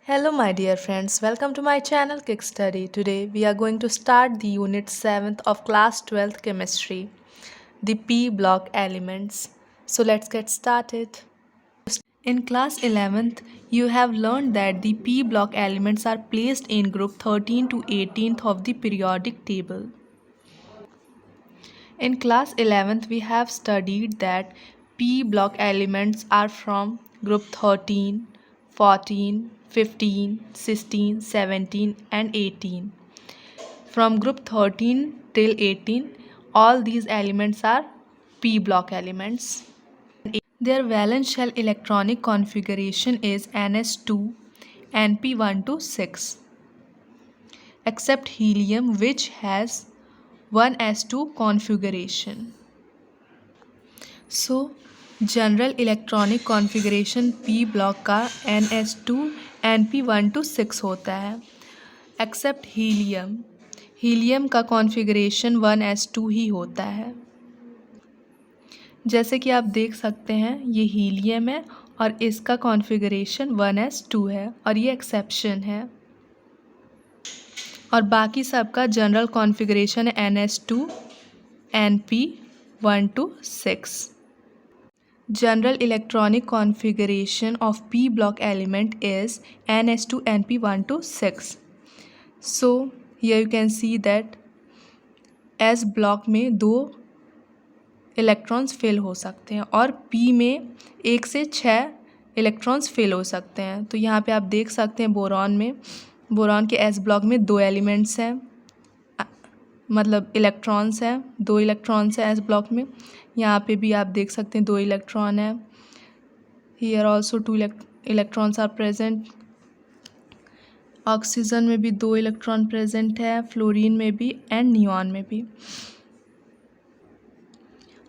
Hello, my dear friends. Welcome to my channel Kick Study. Today we are going to start the unit 7th of class 12th chemistry, the P block elements. So let's get started. In class 11th, you have learned that the P block elements are placed in group 13 to 18th of the periodic table. In class 11th, we have studied that P block elements are from group 13, 14, 15, 16, 17 and 18. From group 13 till 18, all these elements are P block elements. Their valence shell electronic configuration is NS2, NP1 to 6, except helium which has 1s2 configuration. So, general electronic configuration P block का NS2 NP1 to 6 होता है, accept helium. Helium का configuration 1s2 ही होता है। जैसे कि आप देख सकते हैं, ये हीलियम है और इसका कॉन्फ़िगरेशन 1s2 है और ये एक्सेप्शन है, और बाकी सबका जनरल कॉन्फ़िगरेशन है NS2 NP1 to 6. General electronic configuration of p block element is ns2 np1 to 6. So here you can see that s block में 2 इलेक्ट्रॉन्स फिल हो सकते हैं और p में 1 से 6 इलेक्ट्रॉन्स फिल हो सकते हैं। तो यहाँ पे आप देख सकते हैं बोरॉन के s ब्लॉक में 2 एलिमेंट्स हैं, मतलब इलेक्ट्रॉन्स हैं, 2 इलेक्ट्रॉन्स हैं एस ब्लॉक में। यहाँ पे भी आप देख सकते हैं 2 इलेक्ट्रॉन है। Here also 2 electrons are present. Oxygen में भी 2 इलेक्ट्रॉन प्रेजेंट है, फ्लोरीन में भी एंड नियॉन में भी।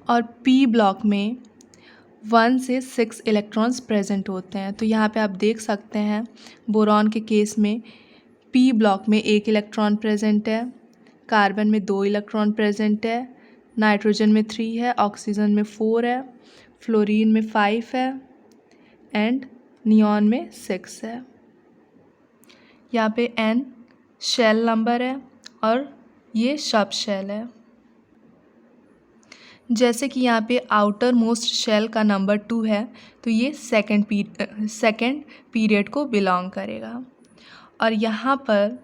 और पी ब्लॉक में 1 से 6 इलेक्ट्रॉन्स प्रेजेंट होते हैं। तो यहाँ पे आप देख सकते हैं बोरॉन के केस में पी ब्लॉक में 1 इलेक्ट्रॉन प्रेजेंट है, कार्बन में 2 इलेक्ट्रॉन प्रेजेंट है, नाइट्रोजन में 3 है, ऑक्सीजन में 4 है, फ्लोरीन में 5 है एंड नियॉन में 6 है। यहाँ पे n शेल नंबर है और ये सब शेल है। जैसे कि यहाँ पे आउटर मोस्ट शेल का नंबर 2 है, तो ये सेकंड पीरियड को बिलोंग करेगा। और यहाँ पर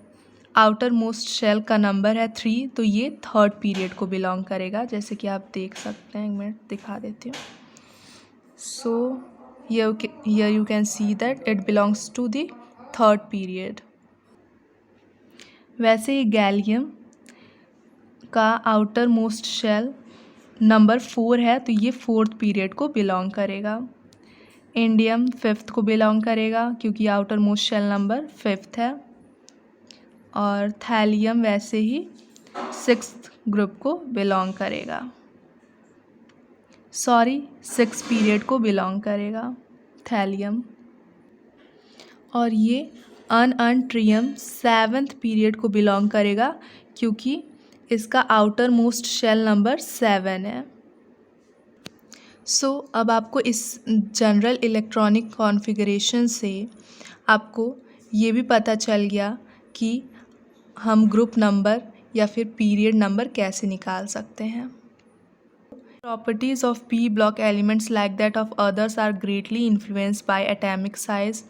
आउटर मोस्ट शेल का नंबर है 3, तो ये थर्ड पीरियड को बिलोंग करेगा। जैसे कि आप देख सकते हैं, एक मिनट दिखा देती हूँ। सो here you can see that it belongs to the third period. वैसे ही गैलियम का आउटर मोस्ट शेल नंबर 4 है, तो ये फोर्थ पीरियड को बिलोंग करेगा। इंडियम 5th को बिलोंग करेगा क्योंकि outer most shell number 5th है। और थैलियम वैसे ही 6th ग्रुप को बिलोंग करेगा, 6 पीरियड को बिलोंग करेगा थैलियम। और ये अनअनट्रियम 7th पीरियड को बिलोंग करेगा क्योंकि इसका आउटर मोस्ट शेल नंबर 7 है। सो अब आपको इस जनरल इलेक्ट्रॉनिक कॉन्फ़िगरेशन से आपको ये भी पता चल गया कि हम ग्रुप नंबर या फिर पीरियड नंबर कैसे निकाल सकते हैं। Properties of p block elements like that of others are greatly influenced by atomic size,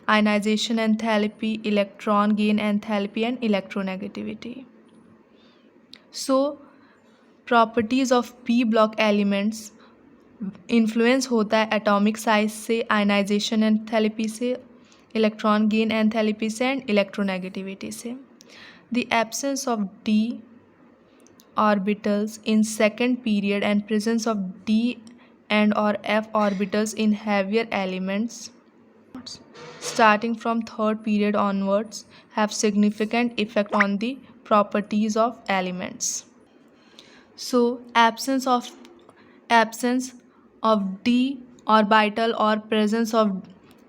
ionization enthalpy, electron gain enthalpy and electronegativity. So properties of p block elements influence होता है atomic size से, ionization enthalpy से, electron gain enthalpy से and electronegativity से। The absence of d orbitals in second period and presence of d and or f orbitals in heavier elements starting from third period onwards have significant effect on the properties of elements. So absence of d orbital or presence of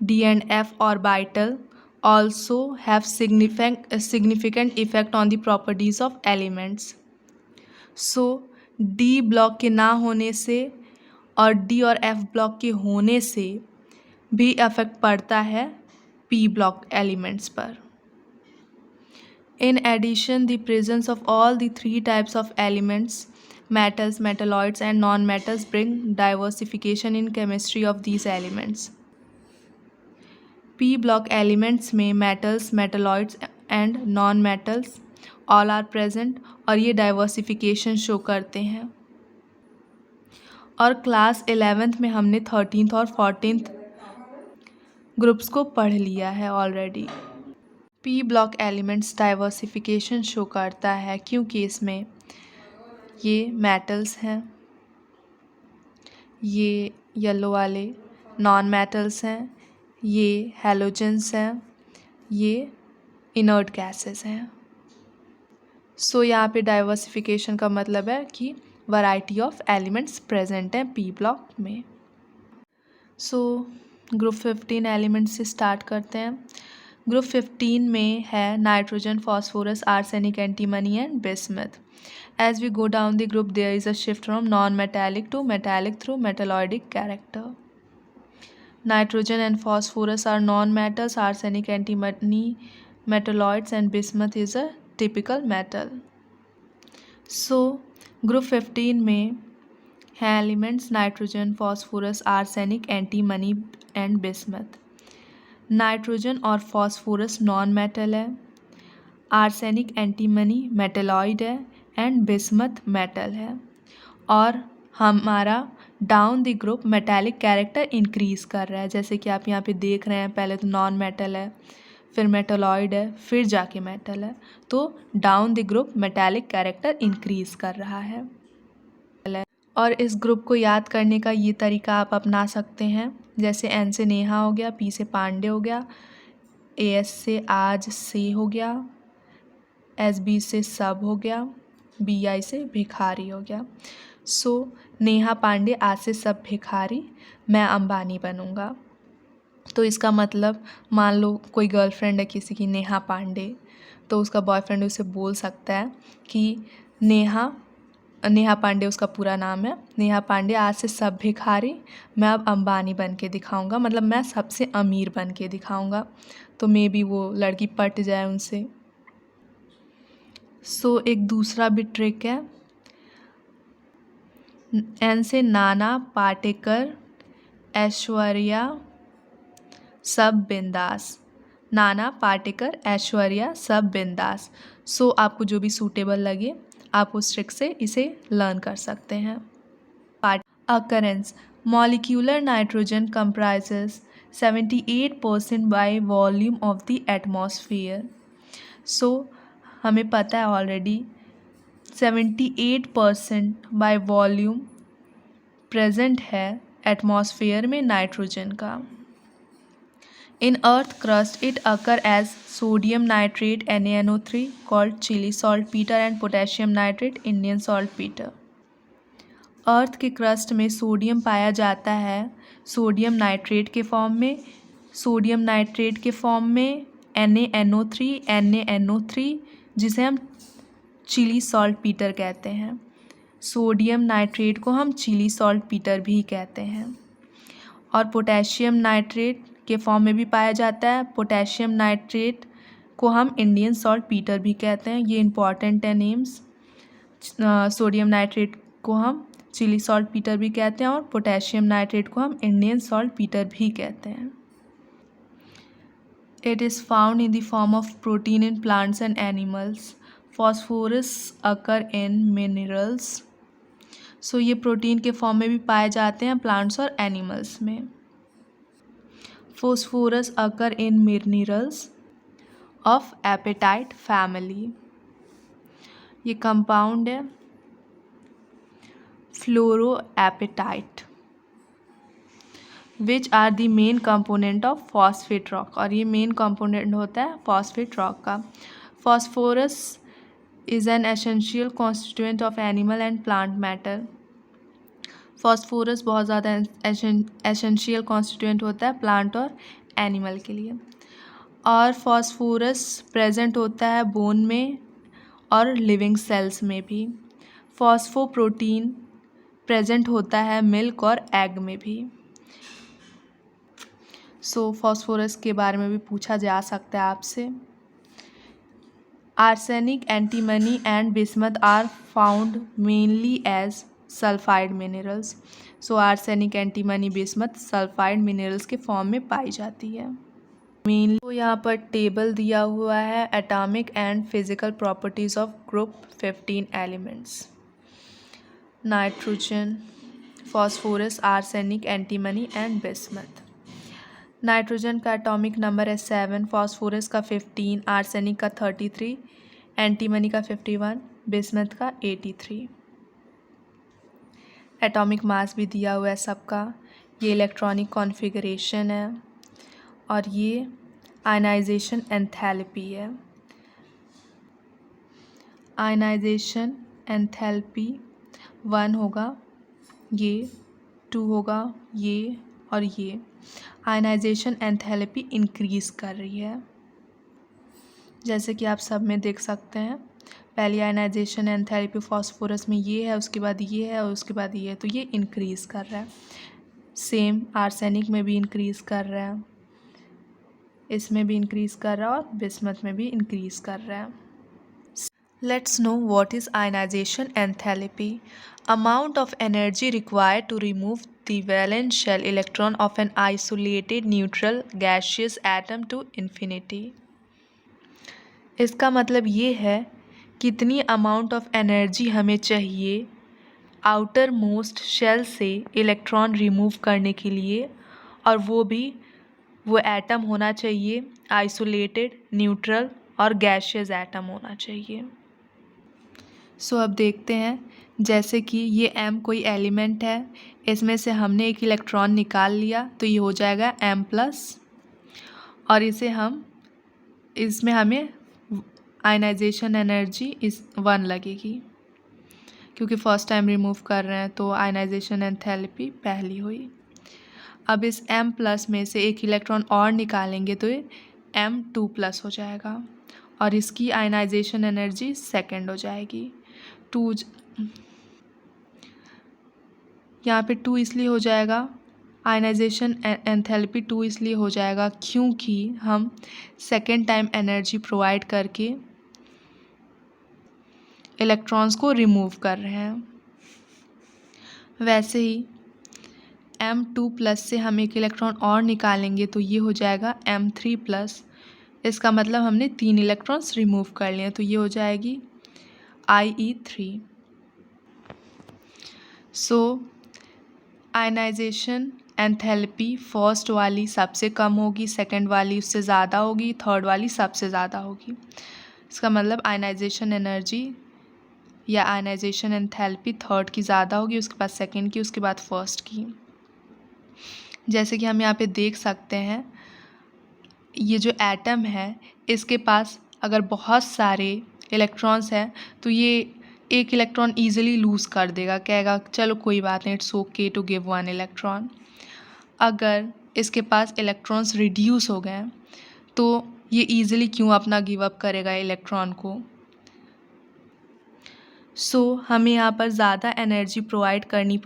d and f orbital also have significant effect on the properties of elements. So D block के ना होने से और D और F block के होने से भी इफ़ेक्ट पड़ता है पी ब्लॉक एलिमेंट्स पर। In addition, the presence of all the three types of elements, metals, metalloids and non-metals, bring diversification in chemistry of these elements. P block elements में metals, metalloids and non-metals all are present और ये diversification show करते हैं। और class 11th में हमने 13th और 14th groups को पढ़ लिया है already. P block elements diversification show करता है क्योंकि इसमें ये मेटल्स हैं, ये येलो वाले नॉन मेटल्स हैं, ये हैलोजेंस हैं, ये इनर्ट गैसेस हैं। सो यहाँ पे डाइवर्सिफिकेशन का मतलब है कि वैरायटी ऑफ एलिमेंट्स प्रेजेंट हैं पी ब्लॉक में। सो ग्रुप 15 एलिमेंट्स से स्टार्ट करते हैं। ग्रुप 15 में है nitrogen, phosphorus, arsenic, antimony and bismuth. As we go down the group, there is a shift from non-metallic to metallic through metalloidic character. Nitrogen and phosphorus are non-metals, arsenic, antimony, metalloids and bismuth is a typical metal. So, group 15 में हैं elements nitrogen, phosphorus, arsenic, antimony and bismuth. Nitrogen और phosphorus non metal है, arsenic antimony metalloid है and bismuth metal है। और हमारा down the group metallic character increase कर रहा है, जैसे कि आप यहाँ पे देख रहे हैं। पहले तो नॉन मेटल है, फिर मेटलॉइड है, फिर जाके मेटल है, तो down the group metallic character increase कर रहा है। और इस ग्रुप को याद करने का ये तरीका आप अपना सकते हैं, जैसे एन से नेहा हो गया, पी से पांडे हो गया, ए एस से आज से हो गया, एस बी से सब हो गया, बी आई से भिखारी हो गया। सो नेहा पांडे आज से सब भिखारी, मैं अंबानी बनूंगा। तो इसका मतलब मान लो कोई गर्लफ्रेंड है किसी की नेहा पांडे, तो उसका बॉयफ्रेंड उसे बोल सकता है कि नेहा पांडे उसका पूरा नाम है, नेहा पांडे आज से सब भिखारी, मैं अब अंबानी बन के दिखाऊंगा, मतलब मैं सबसे अमीर बन के दिखाऊंगा। तो मे बी वो लड़की पट जाए उनसे। सो एक दूसरा भी ट्रिक है, एन से नाना, पाटेकर, ऐश्वर्या, सब बिंदास। नाना, पाटेकर, ऐश्वर्या, सब बिंदास। सो आपको जो भी सूटेबल लगे आप उस ट्रिक से इसे लर्न कर सकते हैं। Occurrence: molecular nitrogen comprises 78% by volume of the atmosphere. So हमें पता है ऑलरेडी 78% बाय वॉल्यूम प्रेजेंट है एटमॉस्फेयर में नाइट्रोजन का। In earth crust it occur as sodium nitrate NaNO3 called Chile saltpetre and potassium nitrate Indian saltpetre. Earth के crust में sodium पाया जाता है सोडियम नाइट्रेट के फॉर्म में, सोडियम नाइट्रेट के फॉर्म में NaNO3 जिसे हम चिली सॉल्टपीटर कहते हैं। सोडियम नाइट्रेट को हम चिली सॉल्टपीटर भी कहते हैं। और पोटेशियम नाइट्रेट के फॉर्म में भी पाया जाता है, पोटेशियम नाइट्रेट को हम इंडियन सॉल्टपीटर भी कहते हैं। ये इंपॉर्टेंट है नेम्स। सोडियम नाइट्रेट को हम चिली सॉल्टपीटर भी कहते हैं और पोटेशियम नाइट्रेट को हम इंडियन सॉल्टपीटर भी कहते हैं। It is found in the form of protein in plants and animals. Phosphorus occur in minerals. So ये प्रोटीन के फॉर्म में भी पाए जाते हैं प्लांट्स और एनिमल्स में। Phosphorus occur in minerals of apatite family. ये कंपाउंड है fluoroapatite which are the main component of phosphate rock, और ये मेन कंपोनेंट होता है फॉस्फेट रॉक का। Phosphorus is an essential constituent of animal and plant matter. Phosphorus बहुत ज़्यादा essential constituent होता है प्लांट और एनिमल के लिए। और फॉस्फोरस प्रेजेंट होता है बोन में और लिविंग सेल्स में भी। फॉस्फोप्रोटीन प्रेजेंट होता है मिल्क और एग में भी। सो फॉस्फोरस के बारे में भी पूछा जा सकता है आपसे। Arsenic, antimony and bismuth are found mainly as sulphide minerals. So arsenic, antimony, bismuth sulphide minerals के फॉर्म में पाई जाती है मेनली। तो यहाँ पर टेबल दिया हुआ है atomic and physical properties of group 15 elements. Nitrogen, phosphorus, arsenic, antimony and bismuth. Nitrogen का एटॉमिक नंबर है 7, फॉस्फोरस का 15, आर्सेनिक का 33, एंटीमनी का 51, बिस्मथ का 83। एटॉमिक मास भी दिया हुआ है सबका। ये इलेक्ट्रॉनिक कॉन्फ़िगरेशन है और ये आयनाइजेशन एंथैल्पी है। आयनाइजेशन एंथैल्पी 1 होगा, ये 2 होगा, ये और ये। आयनाइजेशन एंथैल्पी इंक्रीज़ कर रही है, जैसे कि आप सब में देख सकते हैं। पहली आयनाइजेशन एंथैल्पी फॉस्फोरस में ये है, उसके बाद ये है और उसके बाद ये है, तो ये इंक्रीज़ कर रहा है। सेम आर्सेनिक में भी इंक्रीज़ कर रहा है, इसमें भी इंक्रीज़ कर रहा है और बिस्मथ में भी इंक्रीज़ कर रहा है। Let's know what is ionization enthalpy. Amount of energy required to remove the valence shell electron of an isolated neutral gaseous atom to infinity. इसका मतलब ये है कितनी अमाउंट ऑफ एनर्जी हमें चाहिए आउटर मोस्ट शेल से इलेक्ट्रॉन रिमूव करने के लिए, और वो एटम होना चाहिए आइसोलेटेड, न्यूट्रल और गैशियस एटम होना चाहिए। सो अब देखते हैं, जैसे कि ये m कोई एलिमेंट है, इसमें से हमने एक इलेक्ट्रॉन निकाल लिया तो ये हो जाएगा m+, और इसमें हमें आयनाइजेशन एनर्जी 1 लगेगी, क्योंकि फर्स्ट टाइम रिमूव कर रहे हैं तो आयनाइजेशन एंथैल्पी पहली हुई। अब इस m+ में से एक इलेक्ट्रॉन और निकालेंगे तो ये m2+ हो जाएगा और इसकी आयनाइजेशन एनर्जी 2 हो जाएगी। यहाँ पे 2 इसलिए हो जाएगा, आयनाइजेशन एंथैल्पी 2 इसलिए हो जाएगा क्योंकि हम सेकेंड टाइम एनर्जी प्रोवाइड करके इलेक्ट्रॉन्स को रिमूव कर रहे हैं। वैसे ही m2+ से हम एक इलेक्ट्रॉन और निकालेंगे तो ये हो जाएगा m3+। इसका मतलब हमने 3 इलेक्ट्रॉन्स रिमूव कर लिए, तो ये हो जाएगी IE3। सो आयनाइजेशन एंथैल्पी फर्स्ट वाली सबसे कम होगी, सेकंड वाली उससे ज़्यादा होगी, थर्ड वाली सबसे ज़्यादा होगी। इसका मतलब आयनाइजेशन एनर्जी या आयनाइजेशन एंथैल्पी थर्ड की ज़्यादा होगी, उसके बाद सेकंड की, उसके बाद फर्स्ट की। जैसे कि हम यहाँ पे देख सकते हैं, ये जो एटम है इसके पास अगर बहुत सारे इलेक्ट्रॉन्स हैं तो ये एक इलेक्ट्रॉन ईजिली लूज़ कर देगा, कहेगा चलो कोई बात नहीं, it's okay to give 1 electron. अगर इसके पास इलेक्ट्रॉन्स रिड्यूस हो गए तो ये ईजिली क्यों अपना गिव अप करेगा इलेक्ट्रॉन को। सो हमें यहाँ पर ज़्यादा एनर्जी प्रोवाइड करनी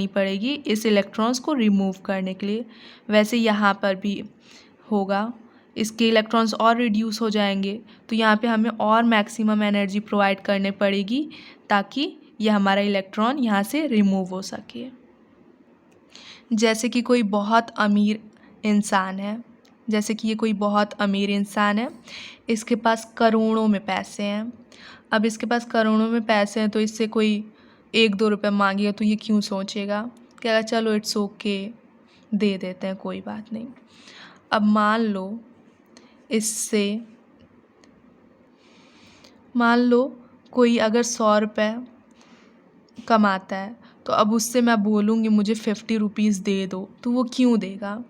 पड़ेगी इस इलेक्ट्रॉन्स को रिमूव करने के लिए। वैसे यहाँ पर भी होगा, इसके इलेक्ट्रॉन्स और रिड्यूस हो जाएंगे तो यहाँ पे हमें और मैक्सिमम एनर्जी प्रोवाइड करने पड़ेगी ताकि ये हमारा इलेक्ट्रॉन यहाँ से रिमूव हो सके। जैसे कि कोई बहुत अमीर इंसान है, इसके पास करोड़ों में पैसे हैं। अब इसके पास करोड़ों में पैसे हैं तो इससे कोई 1-2 रुपये मांगेगा तो ये क्यों सोचेगा, कहेगा चलो इट्स ओके दे देते हैं, कोई बात नहीं। अब मान लो कोई अगर 100 रुपये कमाता है तो अब उससे मैं बोलूँगी मुझे 50 रुपीज़ दे दो, तो वो क्यों देगा।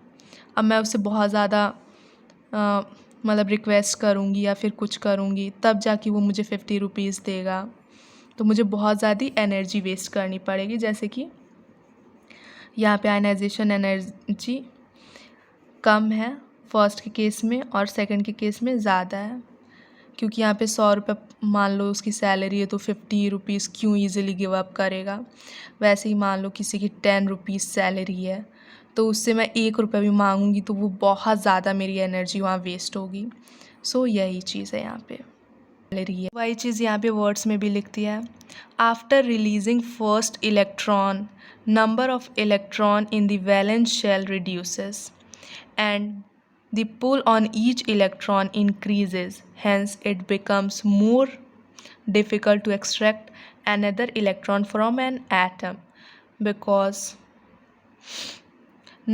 अब मैं उससे बहुत ज़्यादा मतलब रिक्वेस्ट करूँगी या फिर कुछ करूँगी तब जाके वो मुझे 50 रुपीज़ देगा, तो मुझे बहुत ज़्यादा एनर्जी वेस्ट करनी पड़ेगी। जैसे कि यहाँ पे आयनाइजेशन एनर्जी कम है फर्स्ट के केस में और सेकंड के केस में ज़्यादा है, क्योंकि यहाँ पे 100 रुपये मान लो उसकी सैलरी है तो 50 रुपीज़ क्यों ईजिली गिव अप करेगा। वैसे ही मान लो किसी की 10 रुपीज़ सैलरी है तो उससे मैं 1 रुपये भी मांगूंगी तो वो बहुत ज़्यादा मेरी एनर्जी वहाँ वेस्ट होगी। सो यही चीज़ है यहाँ पे रही है। वही चीज़ यहाँ पे वर्ड्स में भी लिखती है। After releasing first electron, number of electron in the valence shell reduces and the pull on each electron increases, hence it becomes more difficult to extract another electron from an atom because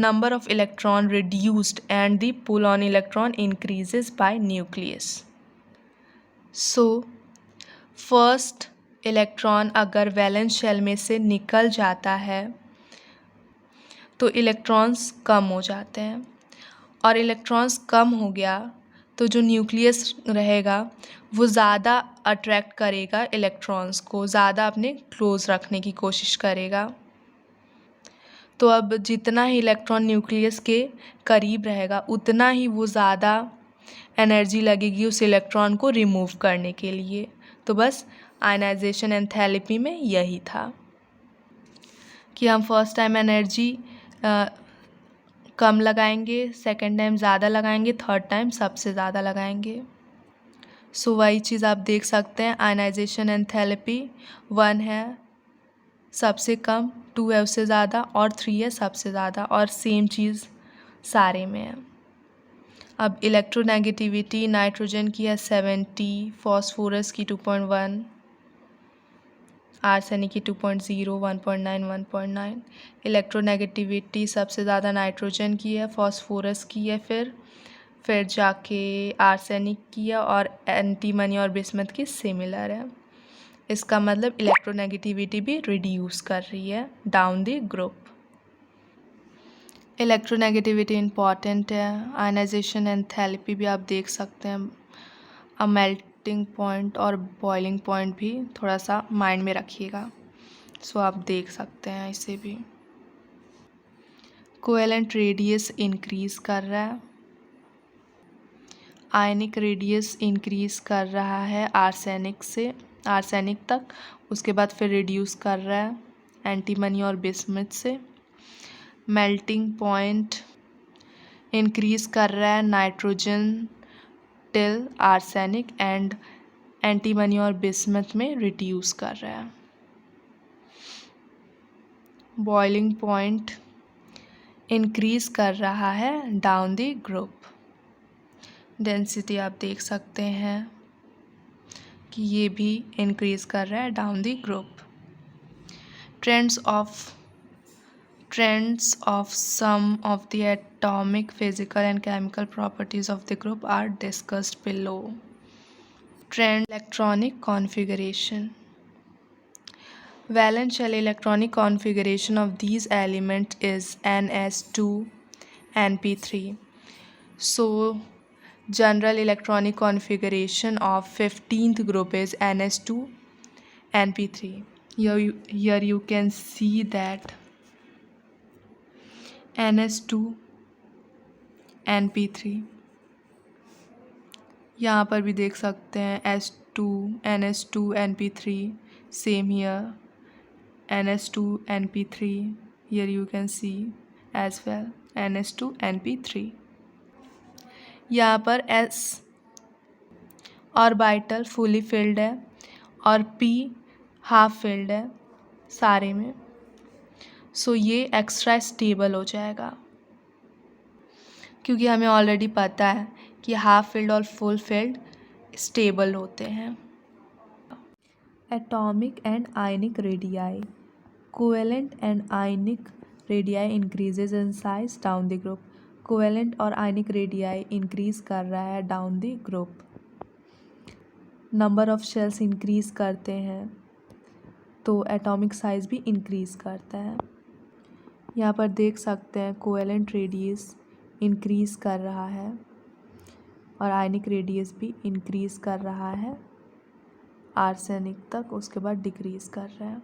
number of electron reduced and the pull on electron increases by nucleus. So first electron अगर valence shell में से निकल जाता है तो electrons कम हो जाते हैं, और इलेक्ट्रॉन्स कम हो गया तो जो न्यूक्लियस रहेगा वो ज़्यादा अट्रैक्ट करेगा इलेक्ट्रॉन्स को, ज़्यादा अपने क्लोज रखने की कोशिश करेगा। तो अब जितना ही इलेक्ट्रॉन न्यूक्लियस के करीब रहेगा उतना ही वो ज़्यादा एनर्जी लगेगी उस इलेक्ट्रॉन को रिमूव करने के लिए। तो बस आयनाइजेशन एंथैल्पी में यही था कि हम फर्स्ट टाइम एनर्जी कम लगाएंगे, सेकेंड टाइम ज़्यादा लगाएंगे, थर्ड टाइम सबसे ज़्यादा लगाएंगे। सो वही चीज़ आप देख सकते हैं। आयनाइजेशन एंथैल्पी 1 है सबसे कम, 2 है उससे ज़्यादा, और 3 है सबसे ज़्यादा, और सेम चीज़ सारे में है। अब इलेक्ट्रोनेगेटिविटी नाइट्रोजन की है 70, फॉस्फोरस की 2.1, आर्सेनिक की 2.0, 1.9, 1.9। इलेक्ट्रोनेगेटिविटी सबसे ज़्यादा नाइट्रोजन की है, फॉस्फोरस की है, फिर जाके आर्सेनिक की है, और एंटीमनी और बिस्मथ की सिमिलर है। इसका मतलब इलेक्ट्रोनेगेटिविटी भी रिड्यूस कर रही है down the group. Electronegativity important है। आयनाइजेशन एंथैल्पी भी आप देख सकते हैं। अब मेल्टिंग पॉइंट और बॉइलिंग पॉइंट भी थोड़ा सा माइंड में रखिएगा। सो आप देख सकते हैं इसे भी। कोवेलेंट रेडियस इंक्रीज कर रहा है, आयनिक रेडियस इंक्रीज कर रहा है आर्सेनिक तक, उसके बाद फिर रिड्यूस कर रहा है एंटीमनी और बिस्मथ से। मेल्टिंग पॉइंट इंक्रीज कर रहा है nitrogen till arsenic, and antimony और बिस्मथ में रिड्यूस कर रहा है। बॉइलिंग पॉइंट इंक्रीज कर रहा है डाउन द ग्रुप। डेंसिटी आप देख सकते हैं कि ये भी इंक्रीज कर रहा है down the group. Trends of some of the atomic, physical and chemical properties of the group are discussed below. Trend electronic configuration. Valence shell electronic configuration of these elements is Ns2 Np3. So general electronic configuration of 15th group is Ns2 Np3. Here you can see that Ns2 Np3, यहाँ पर भी देख सकते हैं S2 NS2 Np3, same here NS2 Np3, here you can see as well NS2 Np3। यहाँ पर S orbital fully filled है और P हाफ फिल्ड है सारे में। सो ये एक्स्ट्रा स्टेबल हो जाएगा, क्योंकि हमें ऑलरेडी पता है कि हाफ फिल्ड और फुल फिल्ड स्टेबल होते हैं। Atomic and ionic radii. Covalent and ionic radii increases in size down the group. Covalent और आयनिक रेडियाई इंक्रीज कर रहा है down the group. Number of shells increase करते हैं तो एटॉमिक साइज भी इंक्रीज करता है। यहाँ पर देख सकते हैं कोवेलेंट रेडियस इंक्रीज़ कर रहा है और आयनिक रेडियस भी इंक्रीज़ कर रहा है आर्सेनिक तक, उसके बाद डिक्रीज़ कर रहा है।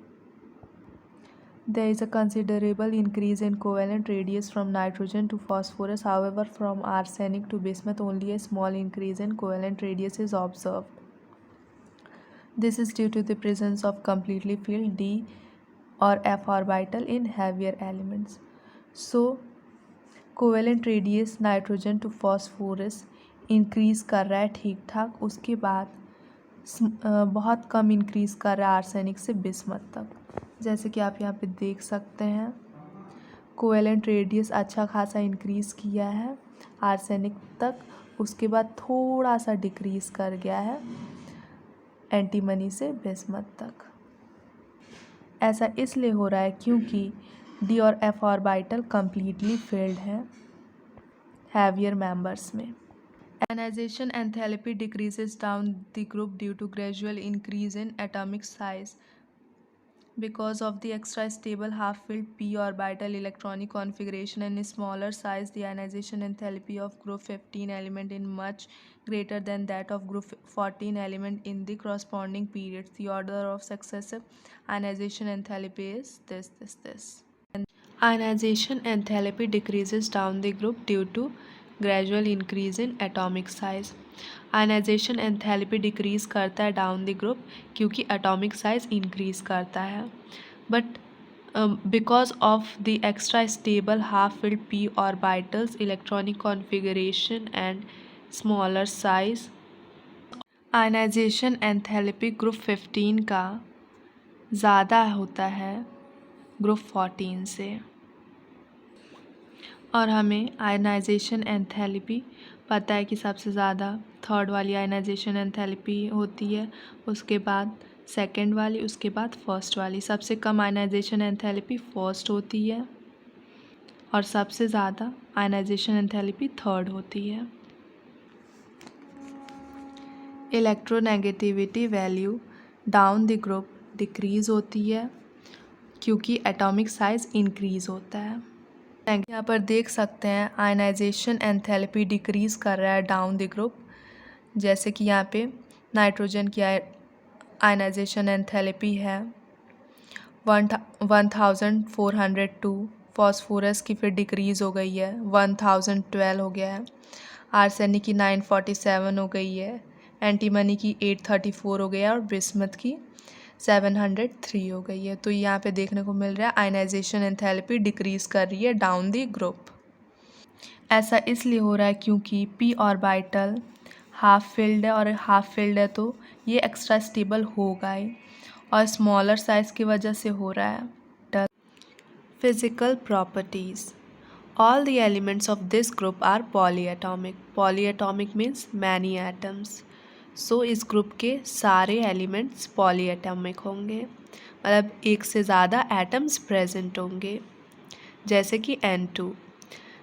There is a considerable increase in covalent radius from nitrogen to phosphorus. However, from arsenic to bismuth, only a small increase in covalent radius is observed. This is due to the presence of completely filled d or f orbital in heavier elements. So covalent radius nitrogen to phosphorus increase कर रहा है ठीक ठाक, उसके बाद बहुत कम increase कर रहा है आर्सेनिक से बिस्मथ तक। जैसे कि आप यहाँ पे देख सकते हैं, कोवेलेंट रेडियस अच्छा खासा इंक्रीज़ किया है आर्सेनिक तक, उसके बाद थोड़ा सा डिक्रीज़ कर गया है एंटीमनी से बिस्मथ तक। ऐसा इसलिए हो रहा है क्योंकि डी और एफ ऑर्बिटल कम्प्लीटली फिल्ड है हैवियर मेंबर्स में। Ionization enthalpy decreases down the group due to gradual increase in atomic size because of the extra stable half-filled p orbital electronic configuration and smaller size. The ionization enthalpy of group 15 element is much greater than that of group 14 element in the corresponding periods. The order of successive ionization enthalpy is this. Ionization enthalpy decreases down the group due to gradual increase in atomic size. Ionisation enthalpy decrease करता है down the group क्योंकि atomic size increase करता है, but because of the extra stable half filled p orbitals electronic configuration and smaller size, ionisation enthalpy group 15 का ज़्यादा होता है group 14 से। और हमें आयनाइजेशन एंथैल्पी पता है कि सबसे ज़्यादा थर्ड वाली आयनाइजेशन एंथैल्पी होती है, उसके बाद सेकंड वाली, उसके बाद फर्स्ट वाली। सबसे कम आयनाइजेशन एंथैल्पी फर्स्ट होती है और सबसे ज़्यादा आयनाइजेशन एंथैल्पी थर्ड होती है। Electronegativity value down the group decrease होती है क्योंकि एटॉमिक साइज इंक्रीज़ होता है। यहाँ पर देख सकते हैं आयनाइजेशन एंथैल्पी डिक्रीज़ कर रहा है डाउन द ग्रुप, जैसे कि यहाँ पे नाइट्रोजन की आयनाइजेशन एंथैल्पी है 1402, फॉस्फोरस की फिर डिक्रीज़ हो गई है 1012 हो गया है, आर्सेनिक की 947 हो गई है, एंटीमनी की 834 हो गया है और बिस्मथ की 703 हो गई है। तो यहाँ पे देखने को मिल रहा है आयनाइजेशन एंथैल्पी डिक्रीज़ कर रही है डाउन द ग्रुप। ऐसा इसलिए हो रहा है क्योंकि पी ऑर्बिटल हाफ फिल्ड है, और हाफ फिल्ड है तो ये एक्स्ट्रा स्टेबल होगा ही, और स्मॉलर साइज़ की वजह से हो रहा है। Physical properties, all the elements of this group are polyatomic. Polyatomic means many atoms. So इस ग्रुप के सारे एलिमेंट्स पॉलीएटॉमिक होंगे, मतलब एक से ज़्यादा एटम्स प्रेजेंट होंगे, जैसे कि N2।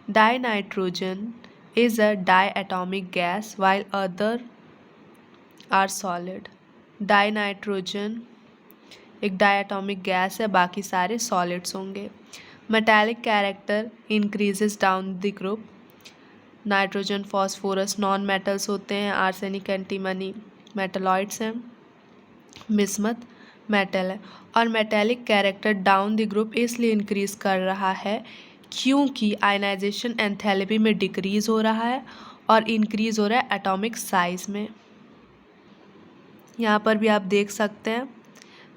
Dinitrogen is a diatomic gas while other are solid. Dinitrogen एक डायएटॉमिक गैस है, बाकी सारे सॉलिड्स होंगे। Metallic character increases down the group. Nitrogen phosphorus non metals होते हैं, आर्सेनिक एंटीमनी मेटलॉइड्स हैं, बिस्मथ मेटल है। और metallic character down the group इसलिए इंक्रीज़ कर रहा है क्योंकि आयनाइजेशन एंथैल्पी में डिक्रीज़ हो रहा है और इंक्रीज़ हो रहा है एटॉमिक साइज़ में। यहाँ पर भी आप देख सकते हैं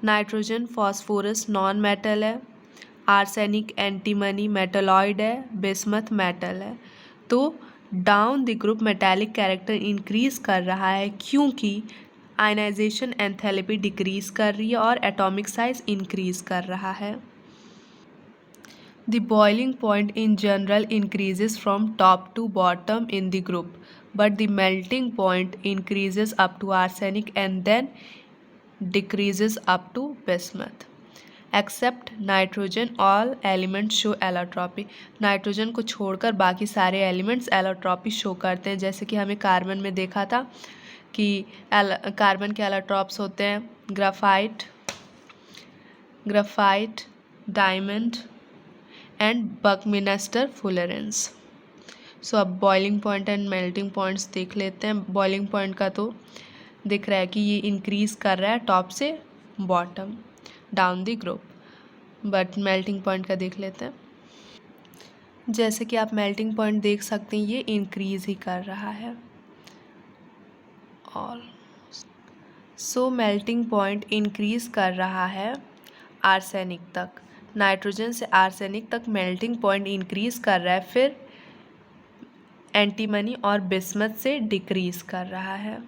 नाइट्रोजन फॉस्फोरस नॉन मेटल है, आर्सेनिक एंटीमनी मेटलॉइड है, बिस्मथ मेटल है। तो down the group metallic character increase कर रहा है क्योंकि आयनाइजेशन एंथैल्पी डिक्रीज़ कर रही है और एटॉमिक साइज इंक्रीज़ कर रहा है। The boiling point in general increases from top to bottom in the group, but the melting point increases up to arsenic and then decreases up to bismuth. Except nitrogen, all elements show allotropy. Nitrogen को छोड़कर बाकी सारे elements allotropy show करते हैं, जैसे कि हमें carbon में देखा था कि कार्बन के एलोट्रॉप्स होते हैं ग्राफाइट, डायमंड एंड बकमिनस्टर फुलरेंस। सो अब boiling point and melting points देख लेते हैं। बॉइलिंग पॉइंट का तो दिख रहा है कि ये इंक्रीज़ कर रहा है टॉप से bottom down the group, but melting point का देख लेते हैं। जैसे कि आप मेल्टिंग पॉइंट देख सकते हैं, ये इंक्रीज़ ही कर रहा है। और सो मेल्टिंग पॉइंट इंक्रीज़ कर रहा है आर्सेनिक तक, नाइट्रोजन से आर्सेनिक तक मेल्टिंग पॉइंट इंक्रीज़ कर रहा है। फिर एंटीमनी और बिस्मथ से डिक्रीज़ कर रहा है।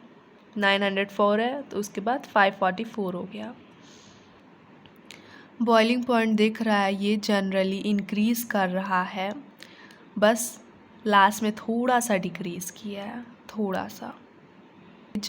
904 है तो उसके बाद 544 हो गया। बॉइलिंग पॉइंट दिख रहा है, ये जनरली इंक्रीज़ कर रहा है, बस लास्ट में थोड़ा सा डिक्रीज़ किया है, थोड़ा सा।